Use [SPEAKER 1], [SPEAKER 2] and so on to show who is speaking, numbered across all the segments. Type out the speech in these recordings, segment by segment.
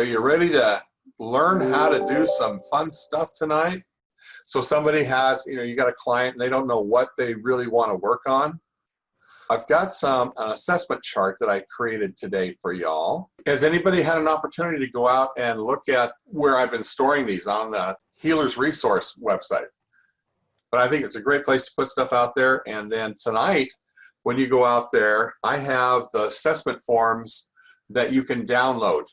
[SPEAKER 1] you ready to learn how to do some fun stuff tonight? So somebody has, you got a client and they don't know what they really want to work on. I've got an assessment chart that I created today for y'all. Has anybody had an opportunity to go out and look at where I've been storing these on the Healer's Resource website? But I think it's a great place to put stuff out there. And then tonight, when you go out there, I have the assessment forms that you can download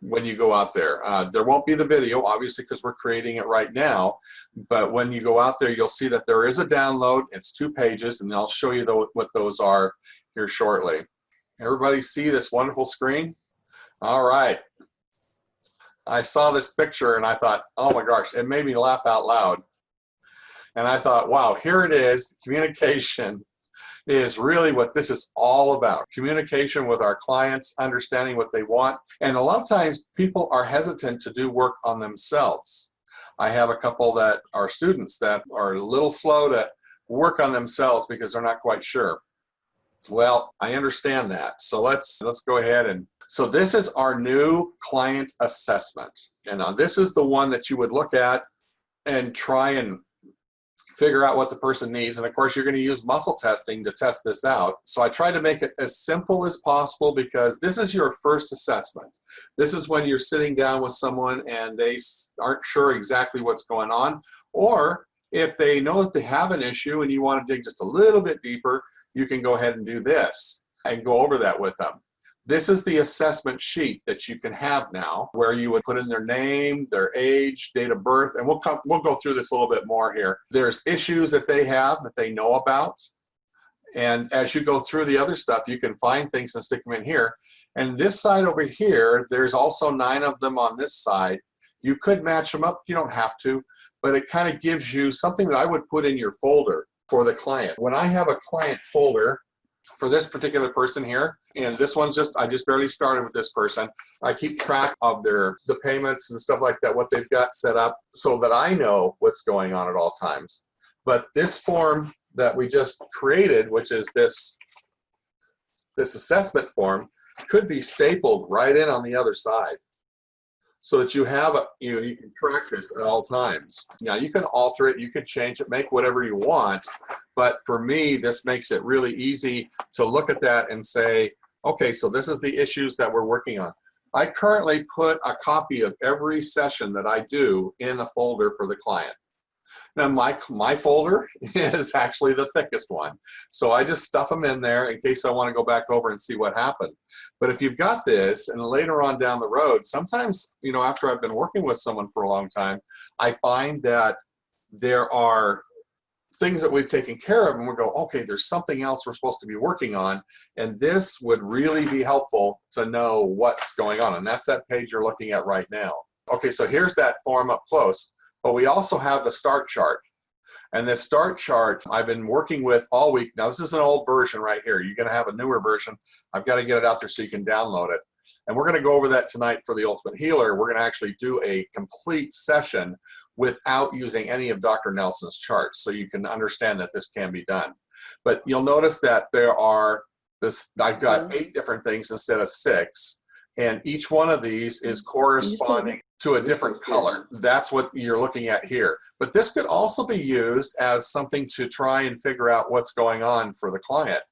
[SPEAKER 1] when you go out there. There won't be the video, obviously, because we're creating it right now. But when you go out there, you'll see that there is a download. It's 2 pages, and I'll show you what those are here shortly. Everybody see this wonderful screen? All right. I saw this picture, and I thought, oh my gosh, it made me laugh out loud. And I thought, wow, here it is. Communication is really what this is all about. Communication with our clients, understanding what they want. And a lot of times people are hesitant to do work on themselves. I have a couple that are students that are a little slow to work on themselves because they're not quite sure. Well, I understand that. So let's go ahead and, so this is our new client assessment. And this is the one that you would look at and try and figure out what the person needs. And of course, you're going to use muscle testing to test this out. So I try to make it as simple as possible because this is your first assessment. This is when you're sitting down with someone and they aren't sure exactly what's going on, or if they know that they have an issue and you want to dig just a little bit deeper, you can go ahead and do this and go over that with them. This is the assessment sheet that you can have now, where you would put in their name, their age, date of birth, and we'll go through this a little bit more here. There's issues that they have that they know about, and as you go through the other stuff, you can find things and stick them in here. And this side over here, there's also 9 of them on this side. You could match them up, you don't have to, but it kind of gives you something that I would put in your folder for the client. When I have a client folder for this particular person here, and this one's I just barely started with this person. I keep track of the payments and stuff like that, what they've got set up, so that I know what's going on at all times. But this form that we just created, which is this assessment form, could be stapled right in on the other side, so that you have you can track this at all times. Now you can alter it, you can change it, make whatever you want, but for me, this makes it really easy to look at that and say, okay, so this is the issues that we're working on. I currently put a copy of every session that I do in a folder for the client. Now my folder is actually the thickest one, so I just stuff them in there in case I want to go back over and see what happened. But if you've got this, and later on down the road, sometimes, after I've been working with someone for a long time, I find that there are things that we've taken care of and we go, okay, there's something else we're supposed to be working on, and this would really be helpful to know what's going on. And that's that page you're looking at right now. Okay, so here's that form up close. But we also have the start chart. And this start chart I've been working with all week. Now this is an old version right here. You're going to have a newer version. I've got to get it out there so you can download it. And we're going to go over that tonight for the Ultimate Healer. We're going to actually do a complete session without using any of Dr. Nelson's charts, so you can understand that this can be done. But you'll notice that I've got 8 different things instead of 6. And each one of these is corresponding to a different color. That's what you're looking at here. But this could also be used as something to try and figure out what's going on for the client.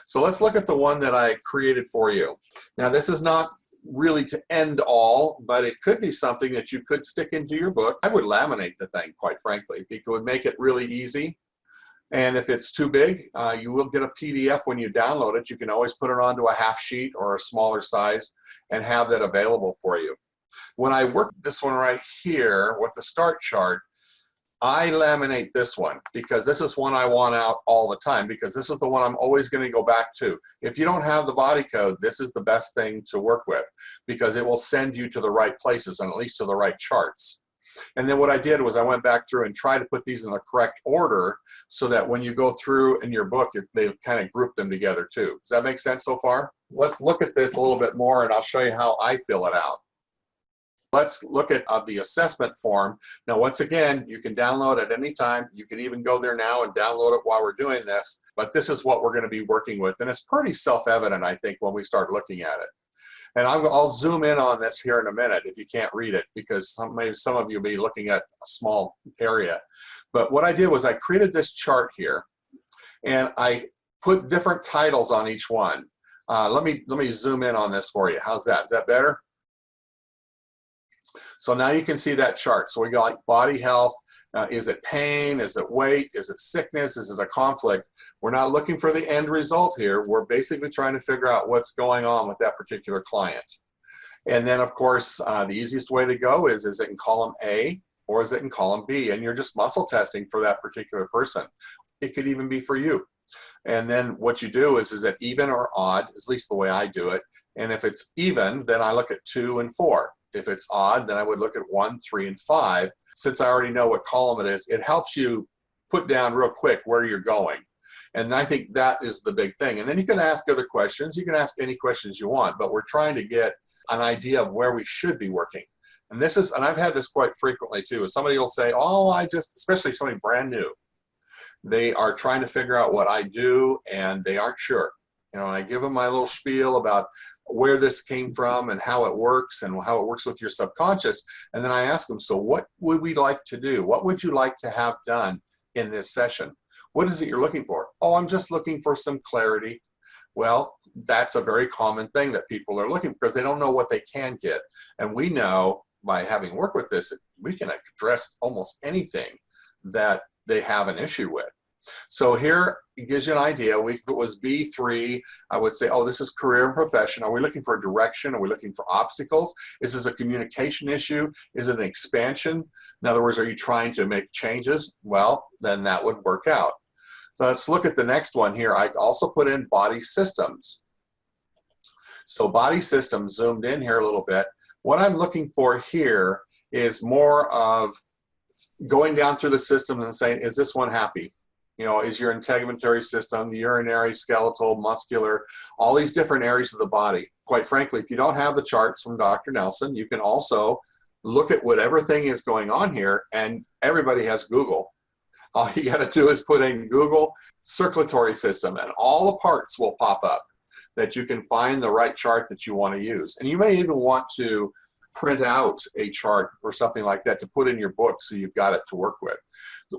[SPEAKER 1] So let's look at the one that I created for you. Now this is not really to end all, but it could be something that you could stick into your book. I would laminate the thing, quite frankly, because it would make it really easy. And if it's too big, you will get a PDF when you download it. You can always put it onto a half sheet or a smaller size and have that available for you. When I work this one right here with the start chart, I laminate this one because this is one I want out all the time, because this is the one I'm always going to go back to. If you don't have the body code, this is the best thing to work with because it will send you to the right places and at least to the right charts. And then what I did was I went back through and tried to put these in the correct order so that when you go through in your book, they kind of group them together too. Does that make sense so far? Let's look at this a little bit more and I'll show you how I fill it out. Let's look at the assessment form. Now, once again, you can download at any time. You can even go there now and download it while we're doing this, but this is what we're going to be working with. And it's pretty self-evident, I think, when we start looking at it. And I'll zoom in on this here in a minute if you can't read it, because maybe some of you will be looking at a small area. But what I did was I created this chart here, and I put different titles on each one. Let me zoom in on this for you. How's that? Is that better? So now you can see that chart. So we got like body health. Is it pain? Is it weight? Is it sickness? Is it a conflict? We're not looking for the end result here. We're basically trying to figure out what's going on with that particular client. And then, of course, the easiest way to go is it in column A or is it in column B? And you're just muscle testing for that particular person. It could even be for you. And then what you do is it even or odd, at least the way I do it. And if it's even, then I look at 2 and 4. If it's odd, then I would look at 1, 3, and 5. Since I already know what column it is, it helps you put down real quick where you're going. And I think that is the big thing. And then you can ask other questions. You can ask any questions you want, but we're trying to get an idea of where we should be working. And this is, and I've had this quite frequently too, is somebody will say, oh, especially somebody brand new, they are trying to figure out what I do and they aren't sure. You know, and I give them my little spiel about where this came from and how it works with your subconscious. And then I ask them, so what would we like to do? What would you like to have done in this session? What is it you're looking for? Oh, I'm just looking for some clarity. Well, that's a very common thing that people are looking for because they don't know what they can get. And we know by having worked with this, we can address almost anything that they have an issue with. So here it gives you an idea. If it was B3, I would say, oh, this is career and profession. Are we looking for a direction? Are we looking for obstacles? Is this a communication issue? Is it an expansion? In other words, are you trying to make changes? Well, then that would work out. So let's look at the next one here. I also put in body systems. So body systems, zoomed in here a little bit. What I'm looking for here is more of going down through the system and saying, is this one happy? You know, is your integumentary system, the urinary, skeletal, muscular, all these different areas of the body. Quite frankly, if you don't have the charts from Dr. Nelson, you can also look at whatever thing is going on here, and everybody has Google. All you got to do is put in Google circulatory system, and all the parts will pop up that you can find the right chart that you want to use. And you may even want to print out a chart or something like that to put in your book so you've got it to work with.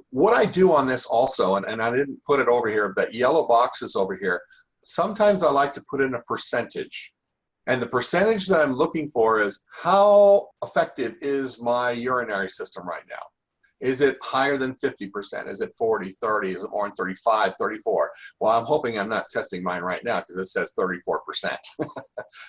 [SPEAKER 1] What I do on this also, and I didn't put it over here, that yellow box is over here. Sometimes I like to put in a percentage. And the percentage that I'm looking for is how effective is my urinary system right now? Is it higher than 50%? Is it 40, 30? Is it more than 35, 34? Well, I'm hoping I'm not testing mine right now because it says 34%.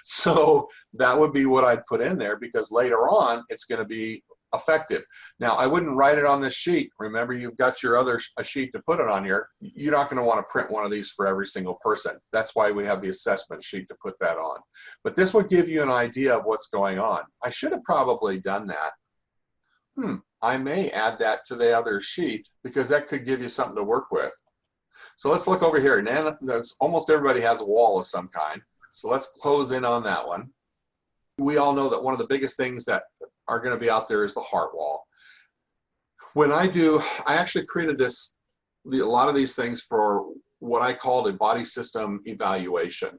[SPEAKER 1] So that would be what I'd put in there because later on it's going to be effective. Now, I wouldn't write it on this sheet. Remember, you've got your other sheet to put it on here. You're not going to want to print one of these for every single person. That's why we have the assessment sheet to put that on. But this would give you an idea of what's going on. I should have probably done that. I may add that to the other sheet because that could give you something to work with. So let's look over here. Now, almost everybody has a wall of some kind. So let's close in on that one. We all know that one of the biggest things that are going to be out there is the heart wall. When I actually created a lot of these things for what I called a body system evaluation.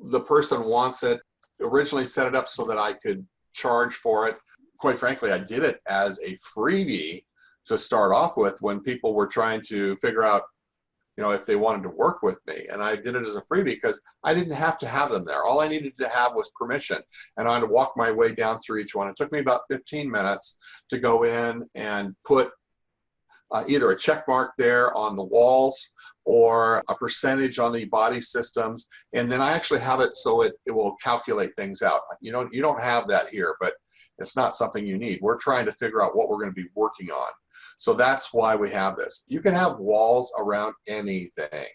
[SPEAKER 1] The person wants it, originally set it up so that I could charge for it. Quite frankly, I did it as a freebie to start off with when people were trying to figure out, you know, if they wanted to work with me. And I did it as a freebie because I didn't have to have them there. All I needed to have was permission. And I had to walk my way down through each one. It took me about 15 minutes to go in and put either a check mark there on the walls or a percentage on the body systems. And then I actually have it so it will calculate things out. You don't have that here, but it's not something you need. We're trying to figure out what we're going to be working on. So that's why we have this. You can have walls around anything,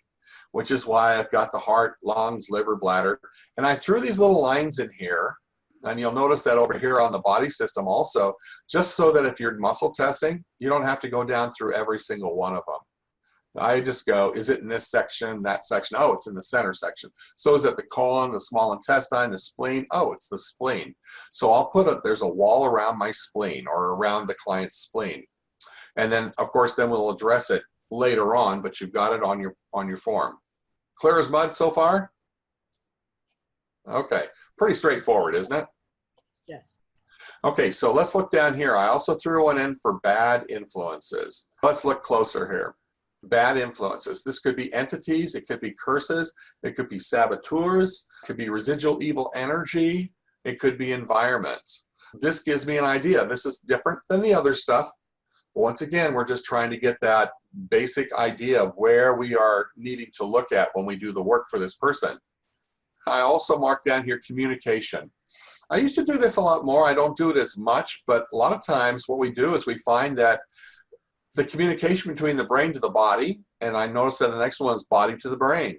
[SPEAKER 1] which is why I've got the heart, lungs, liver, bladder. And I threw these little lines in here. And you'll notice that over here on the body system also, just so that if you're muscle testing, you don't have to go down through every single one of them. I just go, is it in this section, that section? Oh, it's in the center section. So is it the colon, the small intestine, the spleen? Oh, it's the spleen. So I'll there's a wall around my spleen or around the client's spleen. And then, of course, then we'll address it later on, but you've got it on your form. Clear as mud so far? Okay, pretty straightforward, isn't it?
[SPEAKER 2] Yes.
[SPEAKER 1] Okay, so let's look down here. I also threw one in for bad influences. Let's look closer here. Bad influences. This could be entities, it could be curses, it could be saboteurs, it could be residual evil energy, it could be environment. This gives me an idea. This is different than the other stuff. Once again, we're just trying to get that basic idea of where we are needing to look at when we do the work for this person. I also marked down here communication. I used to do this a lot more. I don't do it as much, but a lot of times what we do is we find that the communication between the brain to the body, and I noticed that the next one is body to the brain.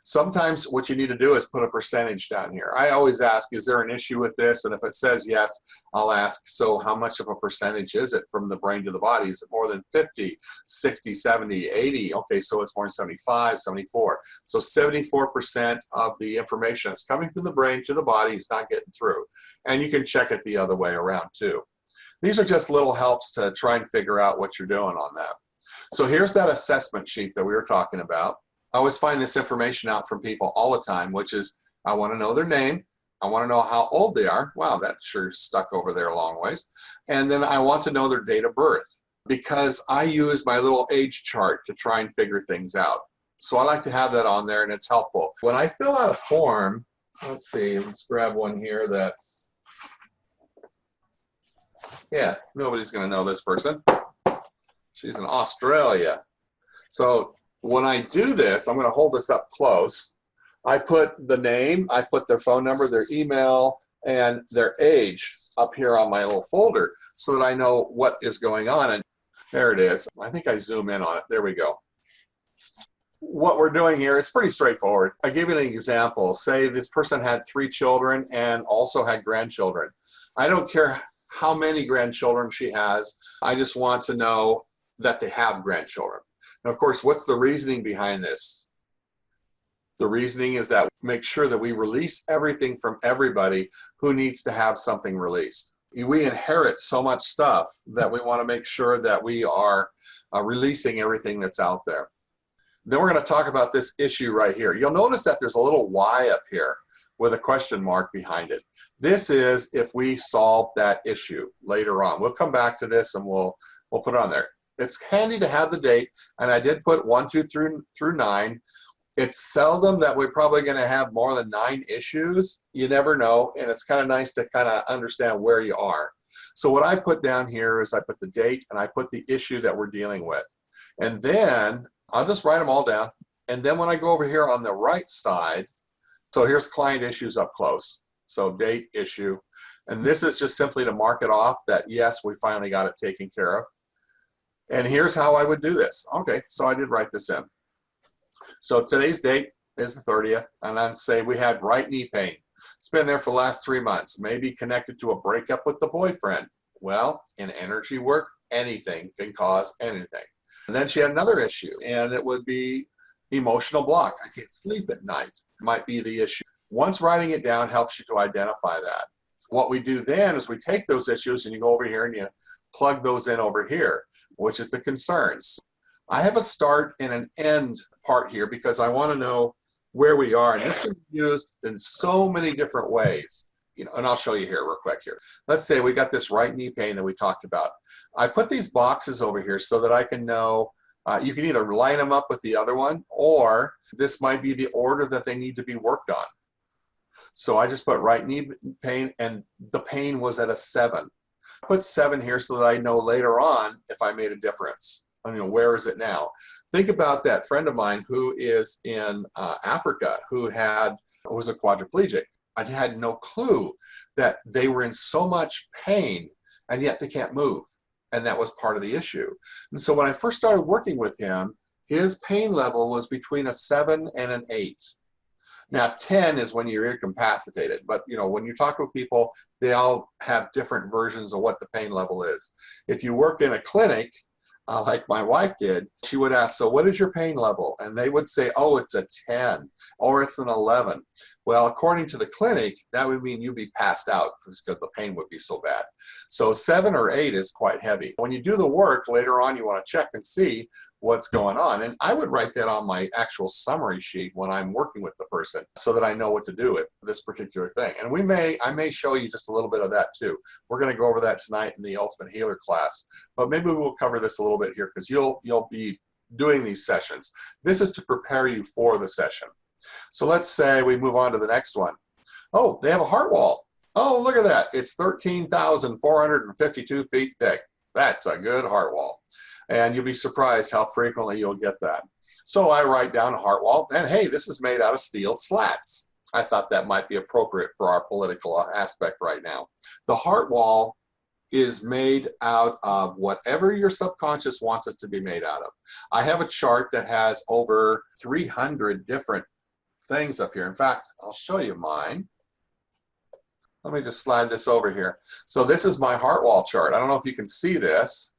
[SPEAKER 1] Sometimes what you need to do is put a percentage down here. I always ask, is there an issue with this? And if it says yes, I'll ask, so how much of a percentage is it from the brain to the body? Is it more than 50, 60, 70, 80? Okay, so it's more than 75, 74. So 74% of the information that's coming from the brain to the body is not getting through. And you can check it the other way around too. These are just little helps to try and figure out what you're doing on that. So here's that assessment sheet that we were talking about. I always find this information out from people all the time, which is I want to know their name. I want to know how old they are. Wow, that sure stuck over there a long ways. And then I want to know their date of birth because I use my little age chart to try and figure things out. So I like to have that on there and it's helpful. When I fill out a form, let's see, let's grab one here that's, yeah, nobody's going to know this person. She's in Australia. So when I do this, I'm going to hold this up close. I put the name, I put their phone number, their email, and their age up here on my little folder so that I know what is going on. And there it is. I think I zoom in on it. There we go. What we're doing here is pretty straightforward. I give you an example. Say this person had 3 children and also had grandchildren. I don't care how many grandchildren she has. I just want to know that they have grandchildren. And of course, what's the reasoning behind this? The reasoning is that we make sure that we release everything from everybody who needs to have something released. We inherit so much stuff that we want to make sure that we are releasing everything that's out there. Then we're going to talk about this issue right here. You'll notice that there's a little Y up here with a question mark behind it. This is if we solve that issue later on. We'll come back to this and we'll put it on there. It's handy to have the date, and I did put 1, 2 through 9. It's seldom that we're probably going to have more than 9 issues. You never know, and it's kind of nice to kind of understand where you are. So what I put down here is I put the date and I put the issue that we're dealing with. And then I'll just write them all down. And then when I go over here on the right side, so here's client issues up close. So date, issue. And this is just simply to mark it off that, yes, we finally got it taken care of. And here's how I would do this. Okay, so I did write this in. So today's date is the 30th, and I'd say we had right knee pain. It's been there for the last 3 months, maybe connected to a breakup with the boyfriend. Well, in energy work, anything can cause anything. And then she had another issue, and it would be emotional block. I can't sleep at night. Might be the issue. Once writing it down helps you to identify that. What we do then is we take those issues and you go over here and you plug those in over here, which is the concerns. I have a start and an end part here because I want to know where we are, and this can be used in so many different ways. You know, and I'll show you here real quick here. Let's say we got this right knee pain that we talked about. I put these boxes over here so that I can know, you can either line them up with the other one, or this might be the order that they need to be worked on. So I just put right knee pain, and the pain was at a 7. I put 7 here so that I know later on if I made a difference. I mean, where is it now? Think about that friend of mine who is in Africa who was a quadriplegic. I had no clue that they were in so much pain and yet they can't move. And that was part of the issue. And so when I first started working with him, his pain level was between a 7 and an 8. Now 10 is when you're incapacitated, but you know, when you talk with people, they all have different versions of what the pain level is. If you work in a clinic, like my wife did, she would ask, so what is your pain level? And they would say, oh, it's a 10 or it's an 11. Well, according to the clinic, that would mean you'd be passed out because the pain would be so bad. So 7 or 8 is quite heavy. When you do the work later on, you want to check and see what's going on. And I would write that on my actual summary sheet when I'm working with the person so that I know what to do with this particular thing. And I may show you just a little bit of that too. We're going to go over that tonight in the Ultimate Healer class, but maybe we'll cover this a little bit here because you'll be doing these sessions. This is to prepare you for the session. So let's say we move on to the next one. Oh, they have a heart wall. Oh, look at that. It's 13,452 feet thick. That's a good heart wall. And you'll be surprised how frequently you'll get that. So I write down a heart wall, and hey, this is made out of steel slats. I thought that might be appropriate for our political aspect right now. The heart wall is made out of whatever your subconscious wants it to be made out of. I have a chart that has over 300 different things up here. In fact, I'll show you mine. Let me just slide this over here. So this is my heart wall chart. I don't know if you can see this.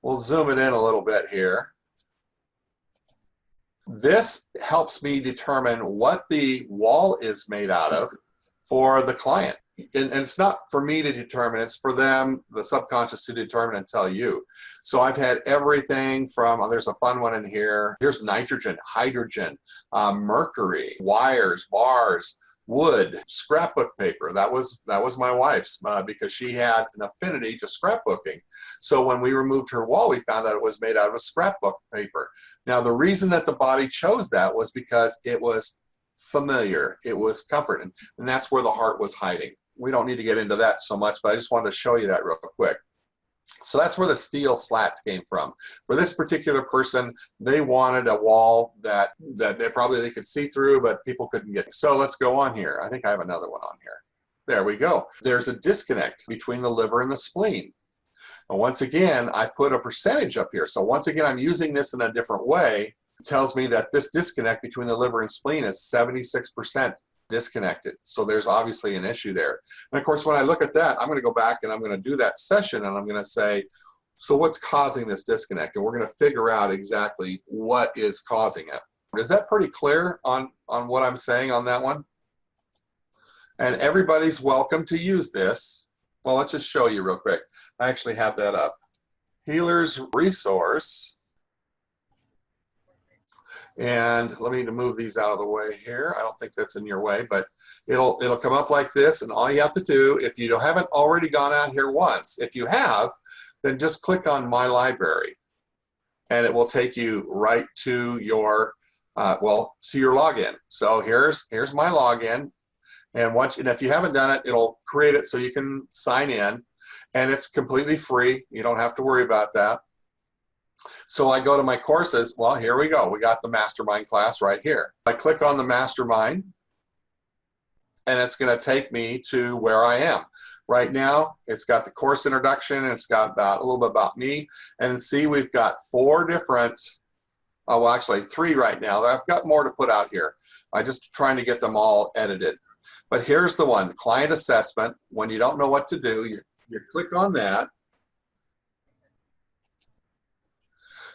[SPEAKER 1] We'll zoom it in a little bit here. This helps me determine what the wall is made out of for the client. And it's not for me to determine, it's for them, the subconscious, to determine and tell you. So I've had everything from, there's a fun one in here. Here's nitrogen, hydrogen, mercury, wires, bars, wood, scrapbook paper. That was my wife's because she had an affinity to scrapbooking. So when we removed her wall, we found out it was made out of scrapbook paper. Now the reason that the body chose that was because it was familiar, it was comfort, and that's where the heart was hiding. We don't need to get into that so much, but I just wanted to show you that real quick. So that's where the steel slats came from. For this particular person, they wanted a wall that they could see through, but people couldn't get. So let's go on here. I think I have another one on here. There we go. There's a disconnect between the liver and the spleen. And once again, I put a percentage up here. So once again, I'm using this in a different way. It tells me that this disconnect between the liver and spleen is 76% disconnected. So there's obviously an issue there. And of course, when I look at that, I'm going to go back and I'm going to do that session and I'm going to say, so what's causing this disconnect? And we're going to figure out exactly what is causing it. Is that pretty clear on what I'm saying on that one? And everybody's welcome to use this. Well, let's just show you real quick. I actually have that up. Healer's resource. And let me move these out of the way here. I don't think that's in your way, but it'll come up like this, and all you have to do, if you haven't already gone out here once, if you have, then just click on My Library, and it will take you right to your to your login. So here's my login, and if you haven't done it, it'll create it so you can sign in, and it's completely free. You don't have to worry about that. So I go to my courses. Well, here we go. We got the MasterMind class right here. I click on the MasterMind, and it's going to take me to where I am. Right now, it's got the course introduction. It's got a little bit about me. And see, we've got 4 different, well, actually 3 right now. I've got more to put out here. I'm just trying to get them all edited. But here's the one, the client assessment. When you don't know what to do, you click on that.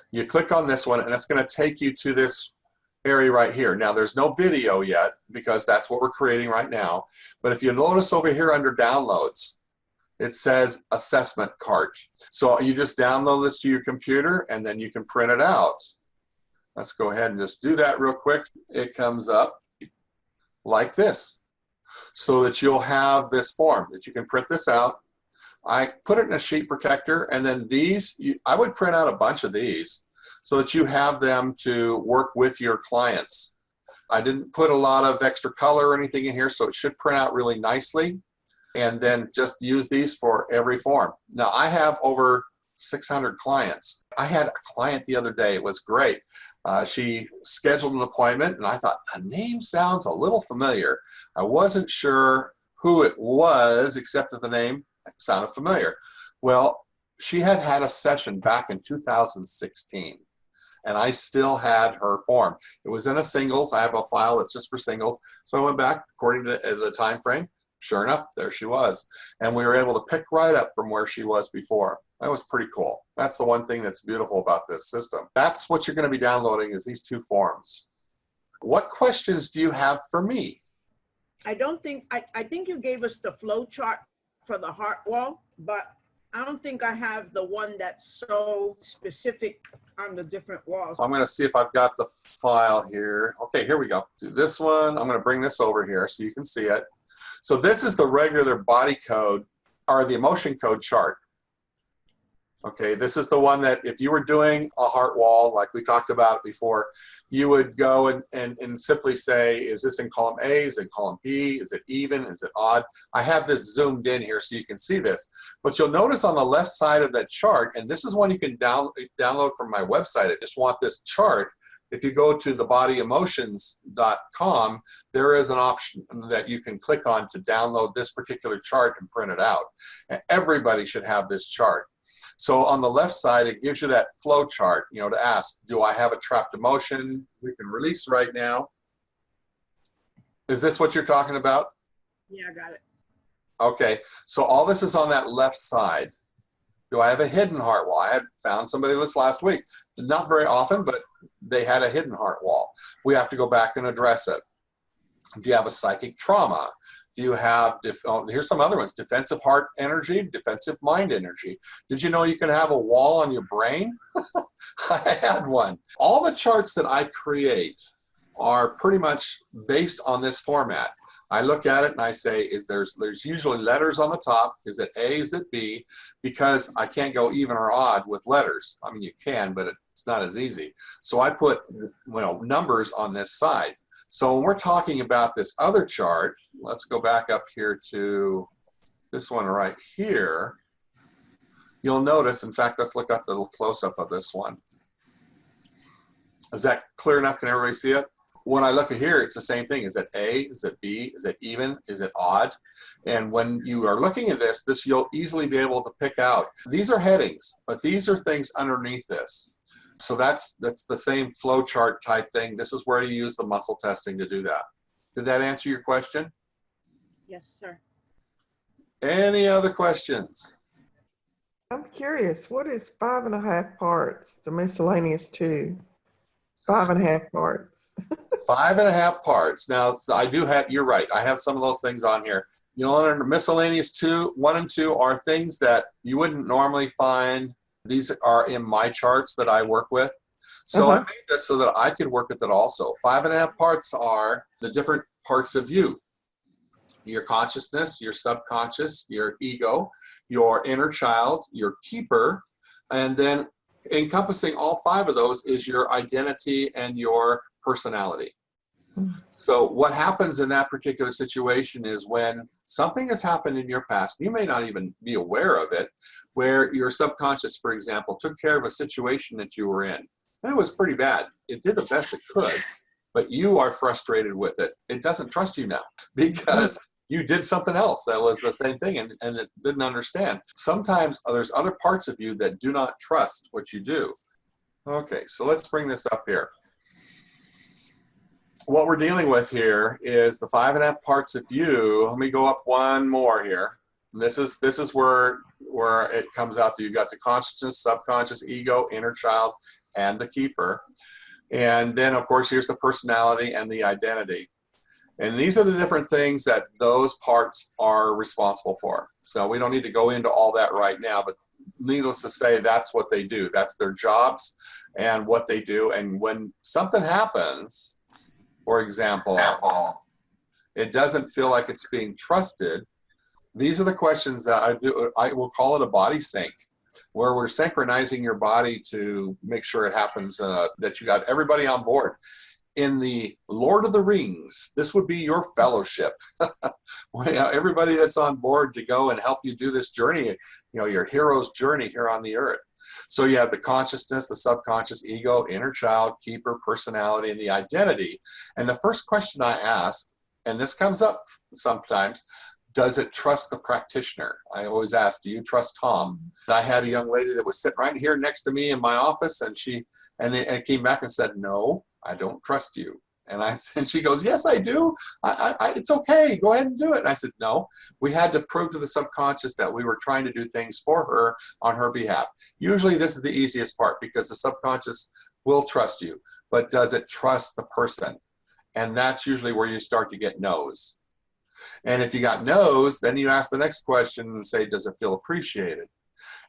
[SPEAKER 1] You click on this one, and it's going to take you to this area right here. Now, there's no video yet because that's what we're creating right now. But if you notice over here under downloads, it says assessment cart. So you just download this to your computer, and then you can print it out. Let's go ahead and just do that real quick. It comes up like this, so that you'll have this form that you can print this out. I put it in a sheet protector, and then these, I would print out a bunch of these so that you have them to work with your clients. I didn't put a lot of extra color or anything in here, so it should print out really nicely, and then just use these for every form. Now, I have over 600 clients. I had a client the other day. It was great. She scheduled an appointment, and I thought, the name sounds a little familiar. I wasn't sure who it was, except that the name sounded familiar. Well, she had had a session back in 2016, and I still had her form. It was in a singles. I have a file that's just for singles. So I went back according to the time frame. Sure enough, there she was. And we were able to pick right up from where she was before. That was pretty cool. That's the one thing that's beautiful about this system. That's what you're going to be downloading, is these 2 forms. What questions do you have for me?
[SPEAKER 2] I think you gave us the flow chart for the heart wall, but I don't think I have the one that's so specific on the different walls.
[SPEAKER 1] I'm going to see if I've got the file here. Okay, here we go. Do this one. I'm going to bring this over here so you can see it. So this is the regular body code, or the emotion code chart. Okay, this is the one that if you were doing a heart wall, like we talked about before, you would go and simply say, is this in column A, is it in column B, is it even, is it odd? I have this zoomed in here so you can see this. But you'll notice on the left side of that chart, and this is one you can download from my website. I just want this chart. If you go to thebodyemotions.com, there is an option that you can click on to download this particular chart and print it out. And everybody should have this chart. So on the left side, it gives you that flow chart, you know, to ask, do I have a trapped emotion we can release right now? Is this what you're talking about?
[SPEAKER 2] Yeah, I got it.
[SPEAKER 1] Okay, so all this is on that left side. Do I have a hidden heart wall? I had found somebody this last week. Not very often, but they had a hidden heart wall. We have to go back and address it. Do you have a psychic trauma? Do you have, here's some other ones, defensive heart energy, defensive mind energy. Did you know you can have a wall on your brain? I had one. All the charts that I create are pretty much based on this format. I look at it and I say, there's usually letters on the top. Is it A, is it B? Because I can't go even or odd with letters. I mean, you can, but it's not as easy. So I put, you know, numbers on this side. So when we're talking about this other chart, let's go back up here to this one right here. You'll notice, in fact, let's look at the little close-up of this one. Is that clear enough? Can everybody see it? When I look at here, it's the same thing. Is it A? Is it B? Is it even? Is it odd? And when you are looking at this, you'll easily be able to pick out. These are headings, but these are things underneath this. So that's the same flow chart type thing. This is where you use the muscle testing to do that. Did that answer your question?
[SPEAKER 2] Yes, sir.
[SPEAKER 1] Any other questions?
[SPEAKER 3] I'm curious, what is 5.5 parts, the miscellaneous 2? 5.5 parts.
[SPEAKER 1] 5.5 parts. Now, I do have, you're right, I have some of those things on here. You know, under miscellaneous 1 and 2 are things that you wouldn't normally find. These are in my charts that I work with. So I made this so that I could work with it also. 5.5 parts are the different parts of you. Your consciousness, your subconscious, your ego, your inner child, your keeper, and then encompassing all 5 of those is your identity and your personality. So what happens in that particular situation is when something has happened in your past, you may not even be aware of it, where your subconscious, for example, took care of a situation that you were in. And it was pretty bad. It did the best it could, but you are frustrated with it. It doesn't trust you now because you did something else that was the same thing and it didn't understand. Sometimes there's other parts of you that do not trust what you do. Okay, so let's bring this up here. What we're dealing with here is the 5.5 parts of you. Let me go up one more here. This is where it comes out that you've got the consciousness, subconscious, ego, inner child, and the keeper. And then, of course, here's the personality and the identity. And these are the different things that those parts are responsible for. So we don't need to go into all that right now, but needless to say, that's what they do. That's their jobs and what they do. And when something happens, for example, it doesn't feel like it's being trusted. These are the questions that I do. I will call it a body sync, where we're synchronizing your body to make sure it happens, that you got everybody on board. In the Lord of the Rings, this would be your fellowship. Everybody that's on board to go and help you do this journey, you know, your hero's journey here on the earth. So you have the consciousness, the subconscious, ego, inner child, keeper, personality, and the identity. And the first question I ask, and this comes up sometimes, does it trust the practitioner? I always ask, do you trust Tom? I had a young lady that was sitting right here next to me in my office, and she came back and said, no, I don't trust you. And she goes, yes, I do. It's okay. Go ahead and do it. And I said, no, we had to prove to the subconscious that we were trying to do things for her on her behalf. Usually this is the easiest part because the subconscious will trust you, but does it trust the person? And that's usually where you start to get no's. And if you got no's, then you ask the next question and say, does it feel appreciated?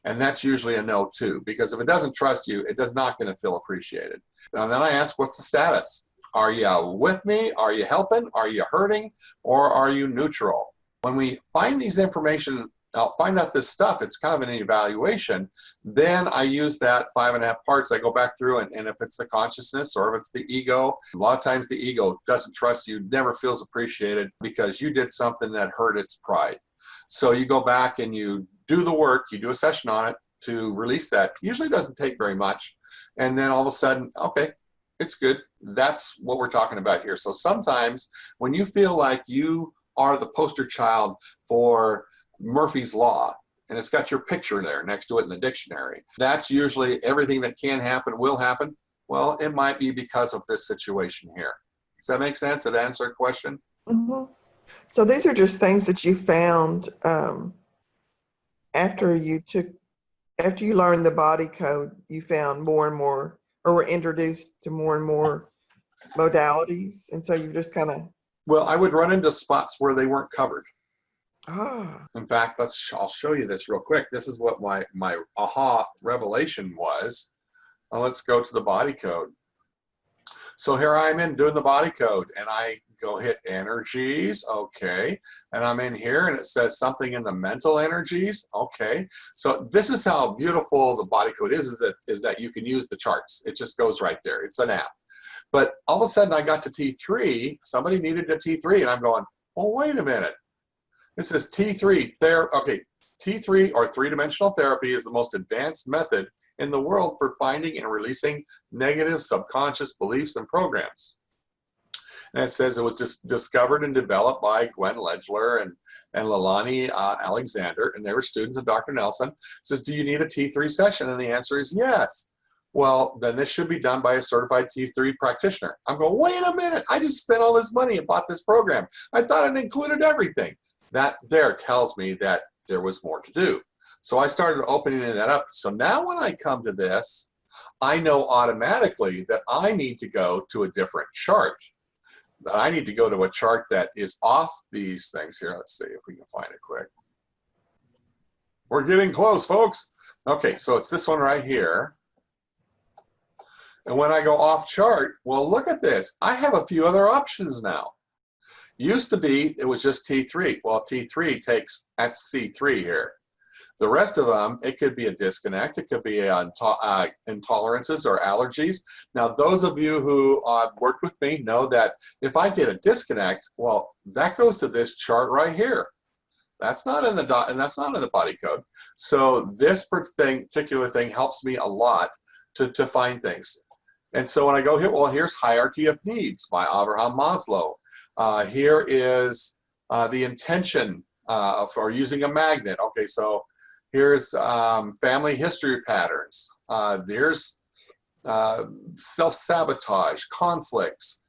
[SPEAKER 1] And that's usually a no too, because if it doesn't trust you, it is not going to feel appreciated. And then I ask, what's the status? Are you with me? Are you helping? Are you hurting? Or are you neutral? When we find these information, find out this stuff, it's kind of an evaluation, then I use that 5.5 parts. I go back through, and if it's the consciousness or if it's the ego, a lot of times the ego doesn't trust you, never feels appreciated because you did something that hurt its pride. So you go back and you do the work, you do a session on it to release that. Usually doesn't take very much. And then all of a sudden, okay, it's good. That's what we're talking about here. So sometimes when you feel like you are the poster child for Murphy's Law, and it's got your picture there next to it in the dictionary, that's usually everything that can happen will happen. Well, it might be because of this situation here. Does that make sense? Did that answer a question?
[SPEAKER 3] Mm-hmm. So these are just things that you found after you learned the body code. You found more and more, or were introduced to more and more modalities, and so you just kind of.
[SPEAKER 1] Well, I would run into spots where they weren't covered.
[SPEAKER 3] Ah.
[SPEAKER 1] In fact, I'll show you this real quick. This is what my aha revelation was. Let's go to the body code. So here I'm in doing the body code, and I go hit energies, okay, and I'm in here and it says something in the mental energies, okay. So this is how beautiful the body code is that you can use the charts. It just goes right there. It's an app. But all of a sudden I got to T3, somebody needed a T3, and I'm going, well, wait a minute. This is T3, okay, T3 or three-dimensional therapy is the most advanced method in the world for finding and releasing negative subconscious beliefs and programs. And it says it was discovered and developed by Gwen Ledgler and Leilani Alexander, and they were students of Dr. Nelson. It says, do you need a T3 session? And the answer is yes. Well, then this should be done by a certified T3 practitioner. I'm going, wait a minute, I just spent all this money and bought this program. I thought it included everything. That there tells me that there was more to do. So I started opening that up. So now when I come to this, I know automatically that I need to go to a different chart. I need to go to a chart that is off these things here. Let's see if we can find it quick. We're getting close, folks. Okay, so it's this one right here. And when I go off chart, well, look at this. I have a few other options now. Used to be, it was just T3. Well, T3 takes at C3 here. The rest of them, it could be a disconnect. It could be intolerances or allergies. Now, those of you who have worked with me know that if I get a disconnect, well, that goes to this chart right here. That's not in the and that's not in the body code. So this particular thing helps me a lot to find things. And so when I go here, well, here's Hierarchy of Needs by Abraham Maslow. Here is the intention for using a magnet. Okay, so here's family history patterns. There's self-sabotage, conflicts,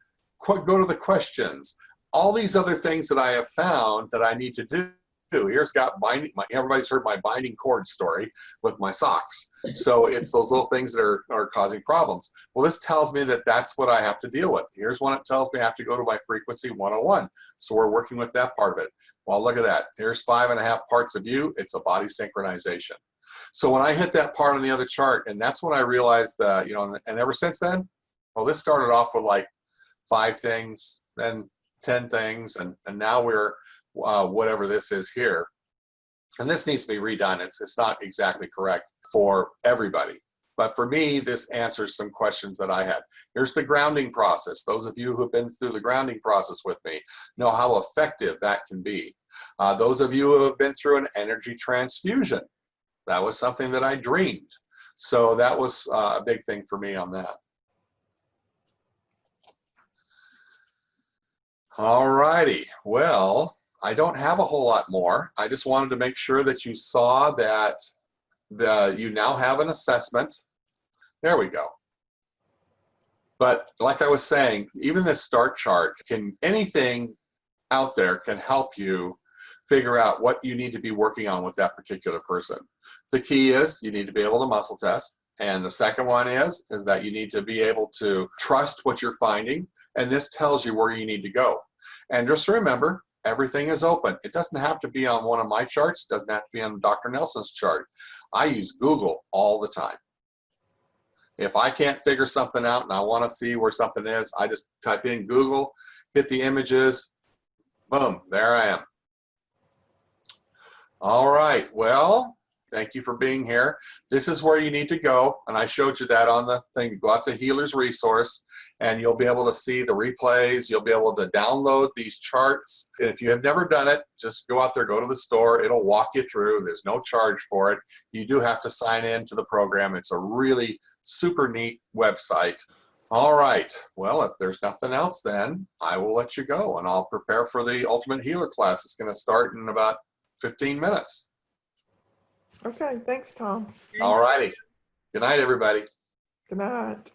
[SPEAKER 1] go to the questions. All these other things that I have found that I need to do. Here's got binding, everybody's heard my binding cord story with my socks. So it's those little things that are causing problems. Well, this tells me that that's what I have to deal with. Here's one it tells me I have to go to my frequency 101. So we're working with that part of it. Well, look at that. Here's 5.5 parts of you. It's a body synchronization. So when I hit that part on the other chart, and that's when I realized that, you know, and ever since then, well, this started off with like 5 things, then 10 things, and now we're whatever this is here. And this needs to be redone. It's not exactly correct for everybody. But for me, this answers some questions that I had. Here's the grounding process. Those of you who have been through the grounding process with me know how effective that can be. Those of you who have been through an energy transfusion, that was something that I dreamed. So that was a big thing for me on that. All righty. Well, I don't have a whole lot more. I just wanted to make sure that you saw that you now have an assessment. There we go. But like I was saying, even this start chart, anything out there can help you figure out what you need to be working on with that particular person. The key is you need to be able to muscle test. And the second one is that you need to be able to trust what you're finding. And this tells you where you need to go. And just remember, everything is open. It doesn't have to be on one of my charts. It doesn't have to be on Dr. Nelson's chart. I use Google all the time. If I can't figure something out and I want to see where something is, I just type in Google, hit the images, boom, there I am. All right, well, thank you for being here. This is where you need to go, and I showed you that on the thing. Go out to Healer's Resource, and you'll be able to see the replays. You'll be able to download these charts. And if you have never done it, just go out there, go to the store. It'll walk you through. There's no charge for it. You do have to sign in to the program. It's a really super neat website. All right, well, if there's nothing else, then I will let you go, and I'll prepare for the Ultimate Healer class. It's going to start in about 15 minutes.
[SPEAKER 3] Okay, thanks, Tom.
[SPEAKER 1] All righty. Good night, everybody.
[SPEAKER 3] Good night.